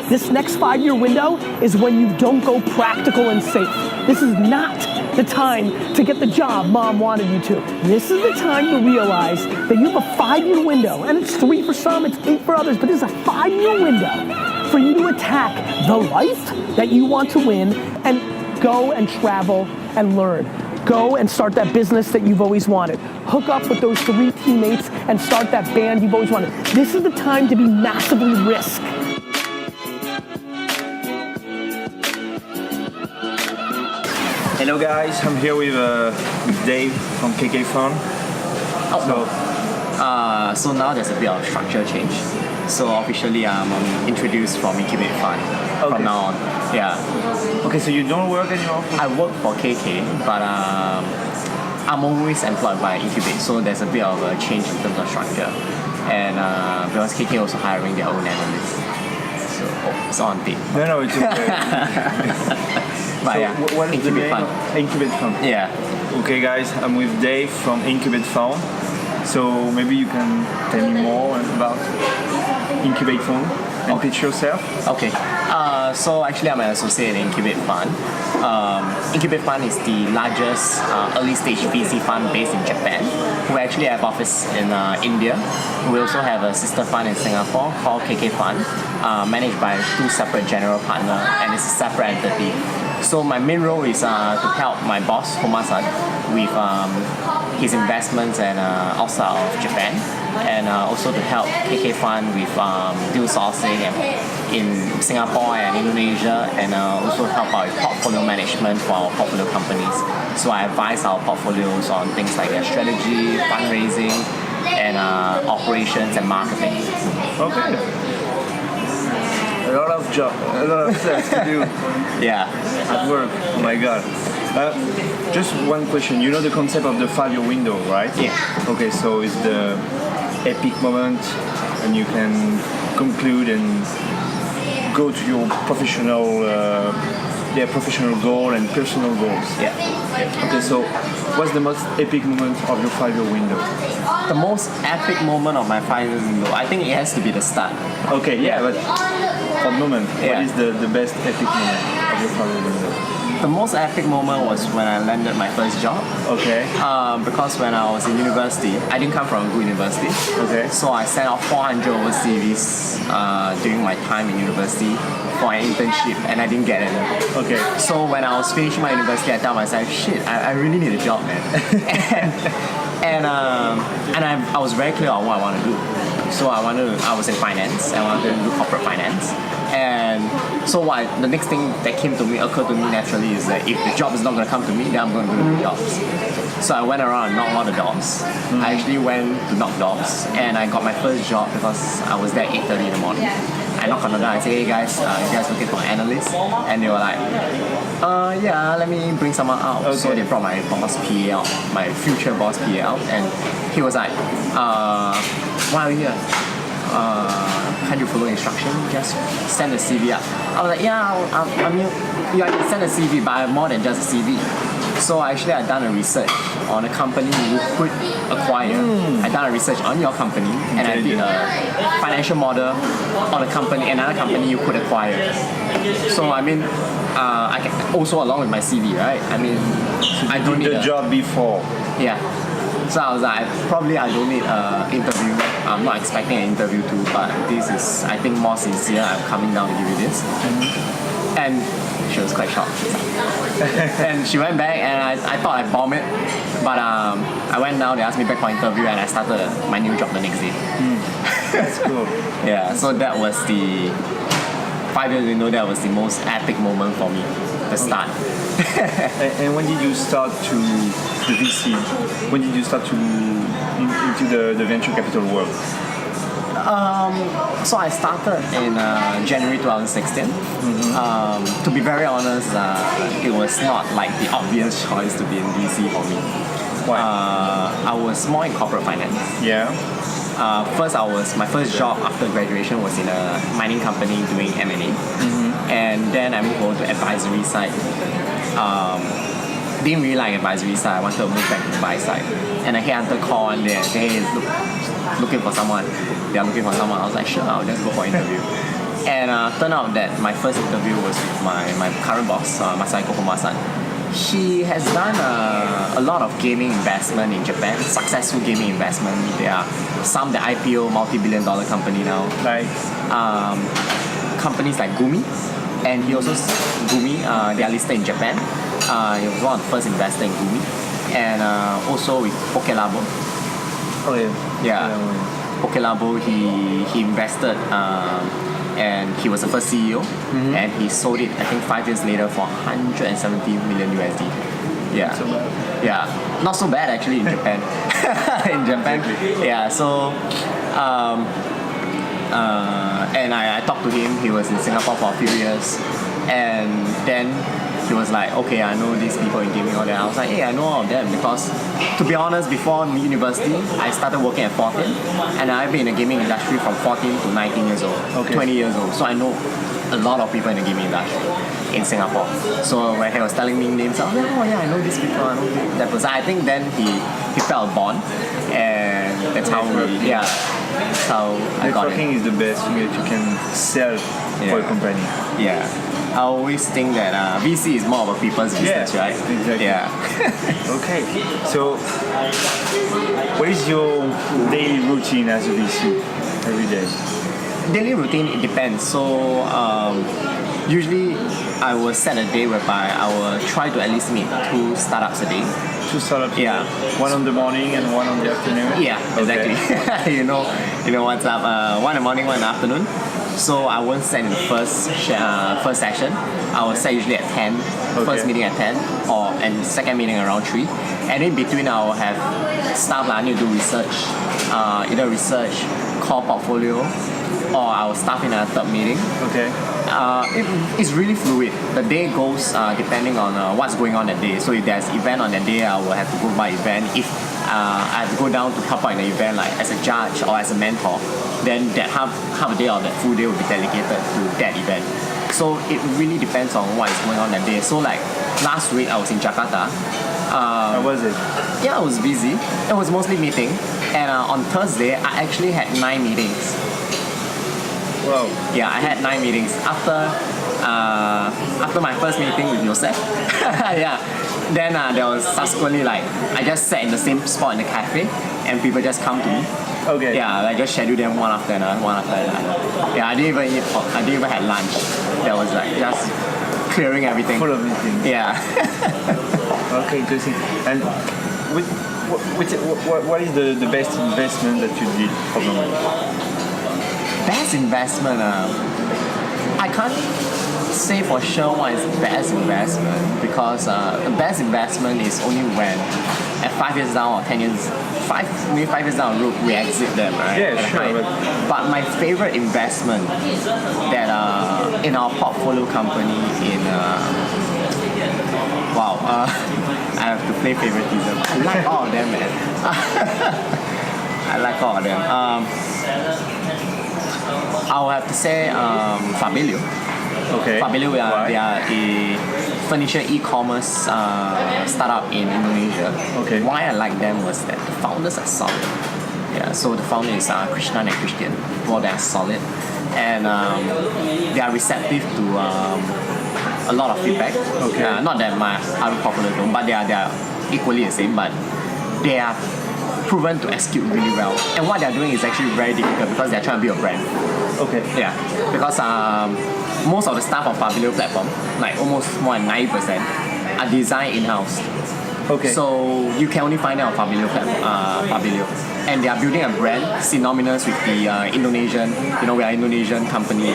This next 5-year window is when you don't go practical and safe. This is not the time to get the job mom wanted you to. This is the time to realize that you have a 5-year window, and it's 3 for some, it's 8 for others, but this is a 5-year window for you to attack the life that you want to win and go and travel and learn. Go and start that business that you've always wanted. Hook up with those 3 teammates and start that band you've always wanted. This is the time to be massively risk. Hello guys, I'm here with Dave from KK Fund. So now there's a bit of structure change. So officially I'm introduced from Incubate Fund from now on. Yeah. Okay, so you don't work anymore? I work for KK, but I'm always employed by Incubate, so there's a bit of a change in terms of structure. And because KK also hiring their own analysts. So it's on tape. No, it's okay. But so yeah, what is the Incubate name? Fund. Incubate Fund. Yeah. Okay guys, I'm with Dave from Incubate Fund. So maybe you can tell me more about Incubate Fund and pitch yourself. Okay. So actually I'm an associate in Incubate Fund. Incubate Fund is the largest early stage VC fund based in Japan. We actually have office in India. We also have a sister fund in Singapore called KK Fund, managed by 2 separate general partners, and it's a separate entity. So my main role is to help my boss, Homa-san, with his investments and outside of Japan, and also to help KK Fund with deal sourcing in Singapore and Indonesia, and also help out with portfolio management for our portfolio companies. So I advise our portfolios on things like their strategy, fundraising, and operations and marketing. Okay. A lot of stuff to do. Yeah. At work. Oh my god. Just one question. You know the concept of the 5-year window, right? Yeah. Okay, so it's the epic moment, and you can conclude and go to your professional goal and personal goals. Yeah. Okay, so what's the most epic moment of your 5-year window? The most epic moment of my 5-year window, I think it has to be the start. Okay, yeah, but for the moment, Yeah. what is the best epic moment of your 5-year window? The most epic moment was when I landed my first job. Okay. Because when I was in university, I didn't come from a good university. Okay. So I sent out 400 over CVs during my time in university for an internship, and I didn't get any. Okay. So when I was finishing my university, I told myself, shit, I really need a job, man. and I was very clear on what I want to do. So I was in finance, and I wanted to do corporate finance. And so the next thing that occurred to me naturally is that if the job is not going to come to me, then I'm going to do the jobs. So I went around and knocked a lot of doors. I actually went to knock doors, and I got my first job because I was there at 8:30 in the morning. I knocked on the door and said, hey guys, you guys looking for analysts? And they were like, yeah, let me bring someone out. Okay. So they brought my boss PA out, my future boss PA out, and he was like, why are you here? Can't you follow instruction? Just send the CV up. I was like, yeah, I mean, I can send a CV, but I have more than just a CV. So actually, I done a research on a company you could acquire. I done a research on your company, and I did a financial model on a company, another company you could acquire. So I mean, I can also along with my CV, right? I mean, I don't need the job before. Yeah. So I was like, I don't need an interview. I'm not expecting an interview too, but this is, I think, more sincere. I'm coming down to give you this. And she was quite shocked. And she went back, and I thought I bombed it. But I went down, they asked me back for interview, and I started my new job the next day. That's cool. Yeah, so that was the 5 years window, that was the most epic moment for me, the start. And when did you start to the VC? When did you start to into the venture capital world? So I started in January 2016. To be very honest, it was not like the obvious choice to be in VC for me. Why? I was more in corporate finance. Yeah. My first job after graduation was in a mining company doing M&A. And then I moved over to advisory side. Didn't really like advisory side. I wanted to move back to the buy side. And a headhunter called one day and said, hey, looking for someone. They are looking for someone. I was like, sure, I'll just go for an interview. And turned out that my first interview was with my current boss, Masahiko Komasan. He has done a lot of gaming investment in Japan, successful gaming investment. There are some that IPO multi-billion-dollar company now. Like, Companies like Gumi, and he also Gumi. They are listed in Japan. He was one of the first investors in Gumi, and also with Pokelabo. oh yeah. Yeah. Pokelabo, he invested, and he was the first CEO, and he sold it I think 5 years later for 170 million USD. Yeah. So bad. Yeah, not so bad actually in Japan. In Japan, yeah. So, and I talked to him. He was in Singapore for a few years, and then he was like, okay, I know these people in gaming all that. I was like, hey, I know all of them because, to be honest, before university, I started working at 14, and I've been in the gaming industry from 14 to 19 years old, Okay. 20 years old. So I know a lot of people in the gaming industry in Singapore. So when he was telling me names, I was like, oh yeah, I know these people, I know that person. I think then he felt a bond, and that's how that's how I got it. Networking is the best thing that you can sell for a company. Yeah. I always think that VC is more of a people's business, Yeah, right? exactly. Yeah. Okay, so what is your daily routine as a VC every day? Daily routine, it depends. So usually I will set a day whereby I will try to at least meet 2 startups a day. 2 startups? Yeah. One on the morning and one on the afternoon? Yeah, Okay. exactly. you know what's up. One in the morning, one in the afternoon. So I won't set in the first session. I will set usually at 10. First meeting at 10, and second meeting around 3. And in between I will have stuff like I need to do research, either research, core portfolio, or I will start in a third meeting. Okay. It's really fluid. The day goes depending on what's going on that day. So if there's event on that day, I will have to go to my event. If I have to go down to help out in the event, like as a judge or as a mentor, then that half a day or that full day will be dedicated to that event. So it really depends on what is going on that day. So like last week I was in Jakarta. How was it? Yeah, I was busy. It was mostly meeting. And on Thursday, I actually had 9 meetings. Wow. Yeah, I had 9 meetings after my first meeting with Joseph. Yeah. Then there was subsequently like I just sat in the same spot in the cafe, and people just come to me. Okay. Yeah, I just schedule them one after another, one after another. Yeah, I didn't even eat. I didn't even have lunch. That was like just clearing everything. Full of meetings. Yeah. Okay, interesting. And what is the best investment that you did for the money? Best investment. I can't say for sure what is best investment because the best investment is only when at 5 years down or 10 years, maybe 5 years down the road we exit them, right? Yeah, At a sure. time. But my favorite investment that in our portfolio company in I have to play favoritism. I like all of them, man. I like all of them. I'll have to say Fabilio. Okay. Fabilio, Why? they are a furniture e-commerce startup in Indonesia. Okay. Why I like them was that the founders are solid. Yeah, so the founder is Krishnan and Christian. Well, they are solid, and they are receptive to a lot of feedback. Okay. Not that my other popular don't, but they are equally the same. But they are proven to execute really well. And what they're doing is actually very difficult because they're trying to build a brand. Okay. Yeah, because most of the staff of Fabilio platform, like almost more than 90%, are designed in-house. Okay. So you can only find it on Fabilio platform, Fabilio. And they are building a brand synonymous with the Indonesian, we are an Indonesian company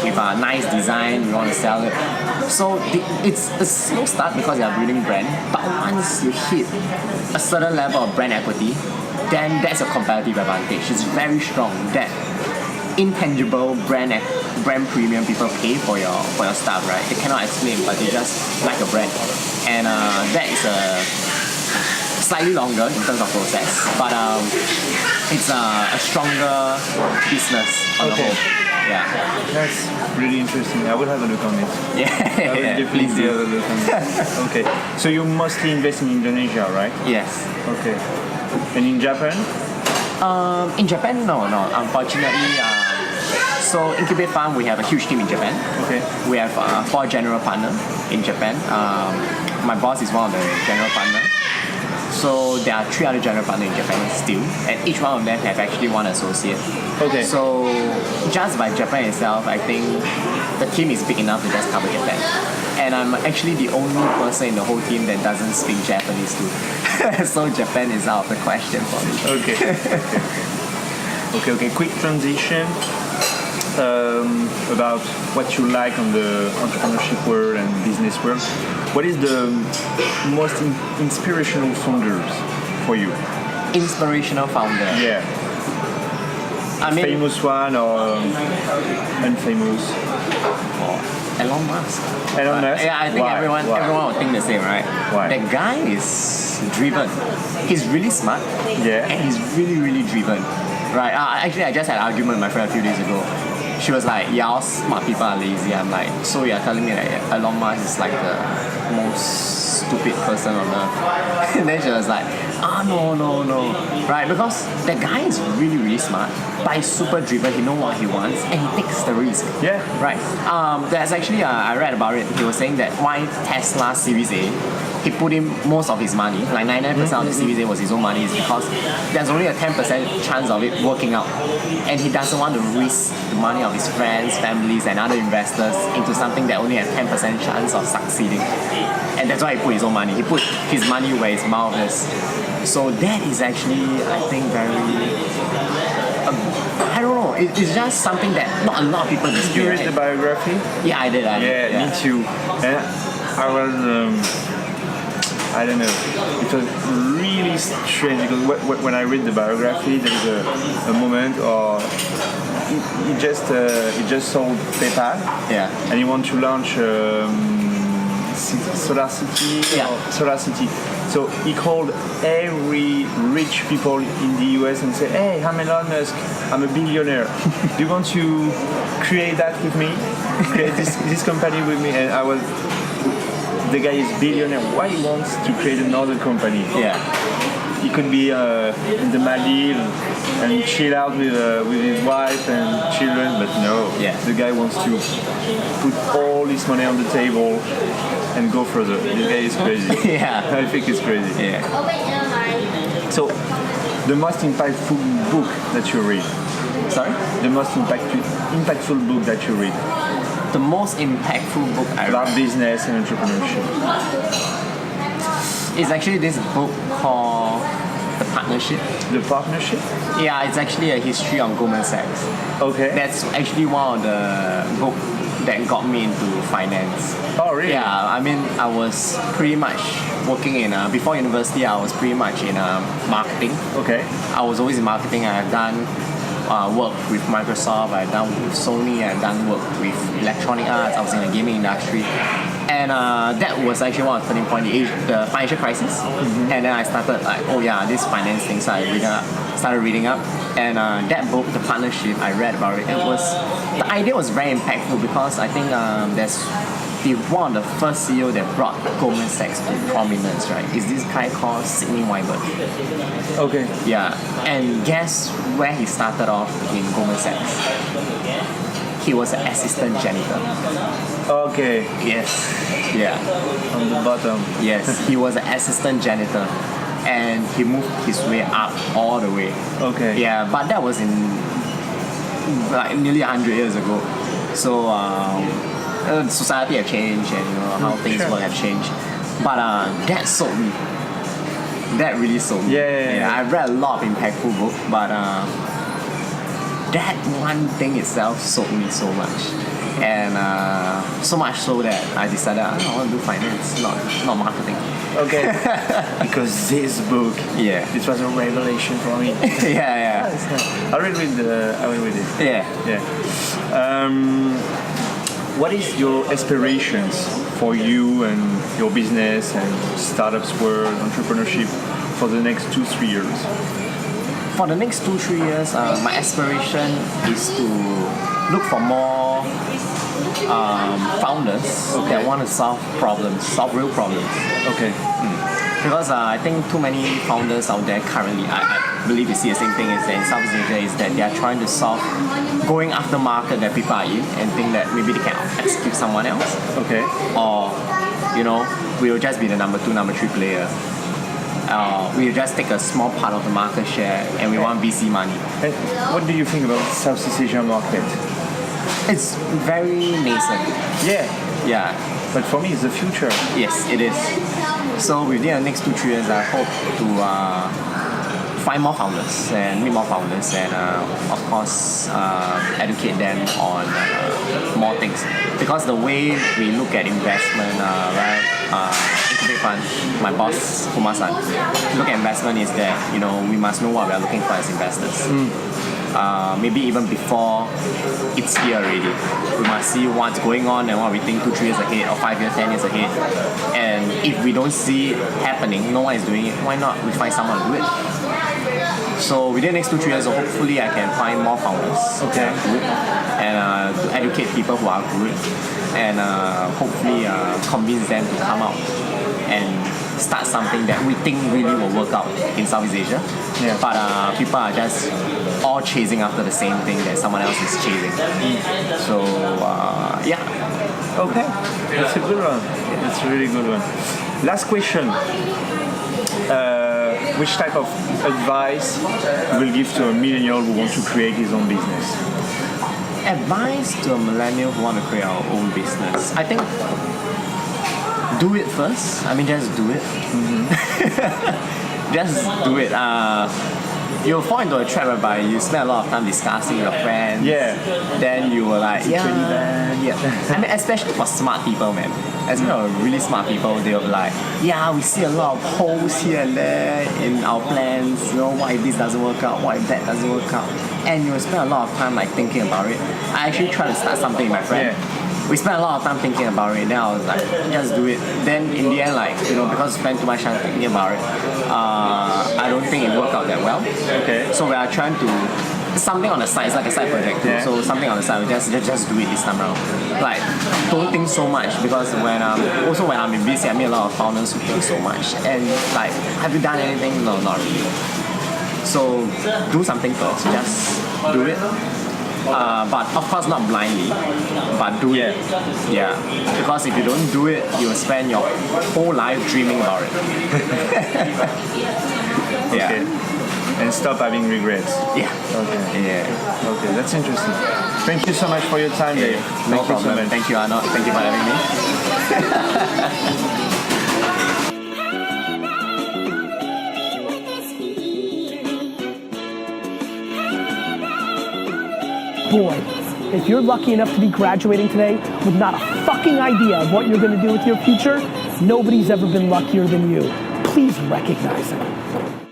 with a nice design, we want to sell it. So it's a slow start because they are building brand, but once you hit a certain level of brand equity, then that's a competitive advantage. It's very strong. That intangible brand premium people pay for your stuff, right? They cannot explain, but they just like a brand. And that is slightly longer in terms of process, but it's a stronger business on the Okay. whole. Yeah. That's really interesting. I will have a look on it. Yeah. I will definitely Please have do. a look on it. Okay. So you mostly invest in Indonesia, right? Yes. Okay. And in Japan? In Japan, no. Unfortunately, So Incubate Fund, we have a huge team in Japan. Okay. We have 4 general partners in Japan. My boss is one of the general partners. So there are 3 other general partners in Japan still, and each one of them have actually one associate. Okay. So just by Japan itself, I think the team is big enough to just cover Japan. And I'm actually the only person in the whole team that doesn't speak Japanese too. So Japan is out of the question for me. Okay. Okay. Quick transition about what you like on the entrepreneurship world and business world. What is the most inspirational founders for you? Inspirational founder. Yeah. I mean, Famous one or unfamous? Elon Musk. Elon Musk? Yeah, I think Why? everyone will think the same, right? Why? That guy is driven. He's really smart. Yeah. And he's really, really driven. Right. Actually, I just had an argument with my friend a few days ago. She was like, yeah, all smart people are lazy. I'm like, so you're telling me that Elon Musk is like the most stupid person on earth? And then she was like, no. Right, because that guy is really, really smart, but he's super driven. He knows what he wants, and he takes the risk. Yeah. Right. There's actually, I read about it. He was saying that why Tesla Series A, he put in most of his money, like 99% of the Series A was his own money, is because there's only a 10% chance of it working out. And he doesn't want to risk the money of his friends, families, and other investors into something that only has 10% chance of succeeding. And that's why he put his own money. He put his money where his mouth is. So that is actually, I think, very... I don't know. It's just something that not a lot of people Did you read the biography? Yeah, I did. Yeah, me too. And I was... I don't know. It was really strange because when I read the biography, there's a moment, or he just sold PayPal, Yeah. and he wanted to launch Solar City. Yeah. Solar City. So he called every rich people in the US and said, "Hey, I'm Elon Musk. I'm a billionaire. Do you want to create that with me? Create this company with me?" And I was. The guy is billionaire. Why he wants to create another company? Yeah. He could be in the Maldives and chill out with his wife and children, but no. Yeah. The guy wants to put all his money on the table and go further. This guy is crazy. Yeah. I think he's crazy. Yeah. So, the most impactful book that you read? Sorry? The most impactful book that you read? The most impactful book I About read business and entrepreneurship. is actually this book called The Partnership. The Partnership? Yeah, it's actually a history on Goldman Sachs. Okay. That's actually one of the book that got me into finance. Oh, really? Yeah, I mean, I was pretty much working in, before university, I was pretty much in marketing. Okay. I was always in marketing. I have done work with Microsoft, I've done with Sony, I've done work with Electronic Arts, I was in the gaming industry. And that was actually one of the turning point, the financial crisis. Mm-hmm. And then I started like, oh yeah, this finance thing, so I started reading up. And that book, The Partnership, I read about it. The idea was very impactful because I think there's one of the first CEO that brought Goldman Sachs to prominence, right, is this guy called Sidney Weibert. Okay. Yeah, and guess where he started off in Goldman Sachs? He was an assistant janitor. Okay. Yes. Yeah. On the bottom. Yes, he was an assistant janitor, and he moved his way up all the way. Okay. Yeah, but that was in like nearly 100 years ago. So society have changed, and how things Sure. will have changed. But that sold me. That really sold me. Yeah. I've read a lot of impactful books, but that one thing itself sold me so much. And so much so that I decided I want to do finance, not marketing. Okay. Because this book, Yeah. it was a revelation for me. Yeah. I will read it. Yeah. Yeah. What is your aspirations for you and your business and startups world, entrepreneurship for the next 2-3 years? For the next 2-3 years, my aspiration is to look for more founders that want to solve real problems. Okay. Because I think too many founders out there currently, I believe you see the same thing is that in Southeast Asia is that they are trying to solve going after market that people are in and think that maybe they can execute someone else. Okay. Or, we will just be the number 2, number 3 player. We will just take a small part of the market share and we want VC money. And what do you think about Southeast Asian market? It's very nascent. Yeah. But for me, it's the future. Yes, it is. So within the next 2-3 years, I hope to find more founders and meet more founders and of course educate them on more things. Because the way we look at investment, Incubate Fund, my boss, Kuma-san, look at investment is that, we must know what we are looking for as investors. Maybe even before it's here already. We must see what's going on and what we think 2-3 years ahead or 5 years, 10 years ahead. And if we don't see it happening, no one is doing it, why not we find someone to do it? So within the next 2-3 years, hopefully I can find more founders Okay. that are good and to educate people who are good and hopefully convince them to come out and start something that we think really will work out in Southeast Asia. Yeah. But people are just all chasing after the same thing that someone else is chasing. So yeah. Okay. That's a good one. That's a really good one. Last question. Which type of advice you will give to a millennial who wants to create his own business? Advice to a millennial who want to create our own business. I think do it first. Just do it. Just do it. You'll fall into a trap whereby you spend a lot of time discussing with your friends. Yeah. Then you were like, yeah. Especially for smart people, man. As really smart people, they'll be like, yeah, we see a lot of holes here and there in our plans. What if this doesn't work out? What if that doesn't work out? And you will spend a lot of time thinking about it. I actually tried to start something with my friend. Yeah. We spent a lot of time thinking about it. Then I was like, just do it. Then in the end, because we spent too much time thinking about it, I don't think it worked out that well. Okay. So we are trying to something on the side. It's like a side project too. Yeah. So something on the side. We just do it this time around. Don't think so much because when I'm in VC, I meet a lot of founders who think so much and have you done anything? No, not really. So do something first. Just do it. But of course not blindly, but do it. Yeah. Because if you don't do it, you will spend your whole life dreaming about it. Yeah. Okay. And stop having regrets. Yeah. Okay. Yeah. Okay, that's interesting. Thank you so much for your time, Dave. No Thank you so problem. much. Thank you, Arnold. Thank you for having me. Boy, if you're lucky enough to be graduating today with not a fucking idea of what you're going to do with your future, nobody's ever been luckier than you. Please recognize it.